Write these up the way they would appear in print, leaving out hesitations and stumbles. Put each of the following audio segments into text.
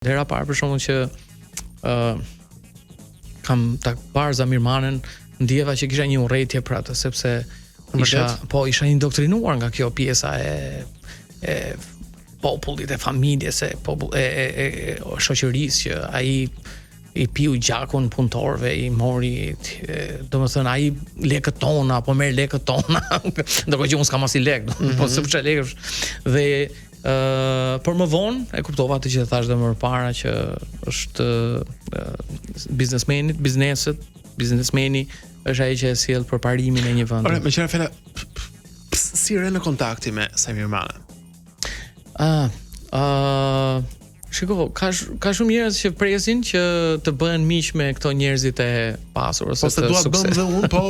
Hera parë për shkakun që kam ta parë Zamir Manen, ndjeva që kisha një urrëtie për atë, sepse isha indoktrinuar nga kjo pjesa e popullit, e familjes, e shoqërisë, që ai i piu gjakun punëtorëve, i mori, domethënë ai lekët tona, apo merr lekët tona, ndërkohë që unë s'kam asnjë lek, po se çfarë lekësh. Dhe por më vonë e kuptova atë që thash dhe më parë, që është biznesmeni është ai që e sjell përparimin e një vendi. Ore, me qenë fjalë, si re në kontakti me Samir Manen? Shiko, ka shumë njerëz që presin që të bëhen miq me këto njerëzit e pasur ose të dua bëm dhe unë, po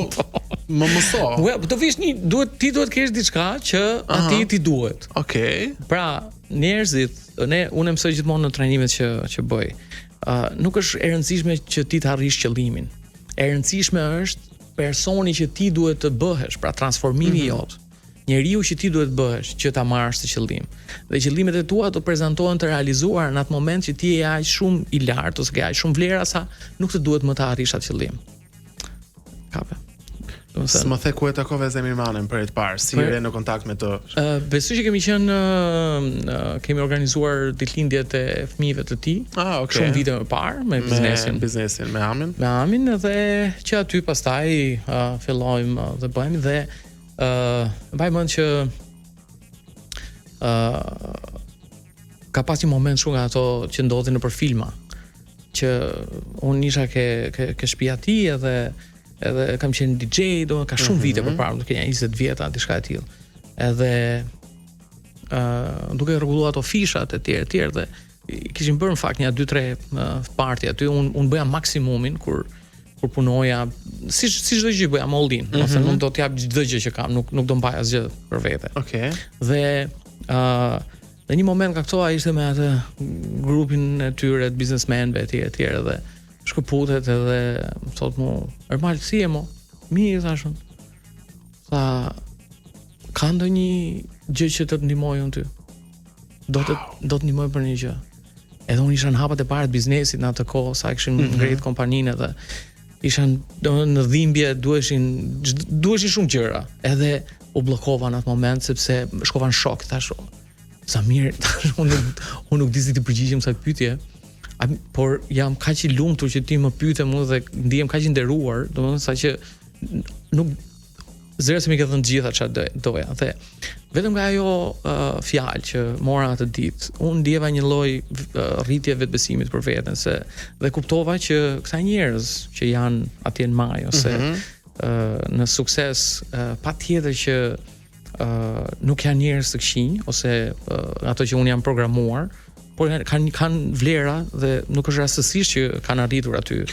më mëso. Do vish ti duhet kesh diçka që atij ti duhet. Okej. Pra, njerëzit, unë mësoj gjithmonë në trajnimet që bëj. Nuk është e rëndësishme që ti të arrish qëllimin. E rëndësishme është personi që ti duhet të bëhesh, pra transformimi jot. Njeriu që ti duhet bëhesh që ta marrësh të qëllim. Dhe qëllimet e tua do prezantohen të realizuar në atë moment që ti je aq shumë i lartë ose ke aq shumë vlera sa nuk të duhet më të arrish atë qëllim. Kape. S'më the ku e takove Zamir Manen për të parë, si re në kontakt me të? Besoj që kemi organizuar ditëlindjet e fëmijëve të tij. Okay. Shumë vite më parë me biznesin me Amin. Me Amin, dhe që aty pastaj fillojmë dhe bëjmë, dhe mbaj mend që ka pas një moment shumë nga ato që ndodhin nëpër filma, që unë isha ke shtëpia e tij, edhe kam qenë DJ, ka shumë vite përpara, do të keni 20 vjeta, diçka e tillë. Edhe duke rregulluar ato fishat e tjera dhe kishim bërë në fakt një 2-3 party aty, unë bëja maksimumin kur punoja, si çdo gjë bëja mollin, ose nuk do të jap çdo gjë që kam, nuk do mbaj asgjë për vete. Okej. Dhe në një moment ka këto, ai ishte me atë grupin e tyre të biznesmenëve etj, dhe shkëputet edhe më thot mu, Ermal, si e mo? Mirë, thashun. Tha, ka ndonjë gjë që të ndihmoj unë ty? Do të ndihmoj për një gjë. Edhe unë isha në hapat e parë të biznesit në atë kohë, sa kishin ngrit kompaninë, dhe isha në dhimbje, duheshin shumë gjëra. Edhe u bllokova në atë moment sepse shkova në shok, thash, Samir, unë nuk di si të përgjigjem kësaj pyetje. Por jam kaq i lumtur që ti më pyete mua dhe ndihem kaq i nderuar, domethënë saqë nuk zero se më ke thënë gjitha çfarë doja. Dhe vetëm nga ajo fjalë që mora atë ditë, unë ndjeva një lloj rritje vetbesimit për veten, dhe kuptova që këta njerëz që janë atje në maj ose në sukses, patjetër që nuk janë njerëz të këqinj ose ato që unë jam programuar, por kanë vlera dhe nuk është rastësisht që kanë arritur aty.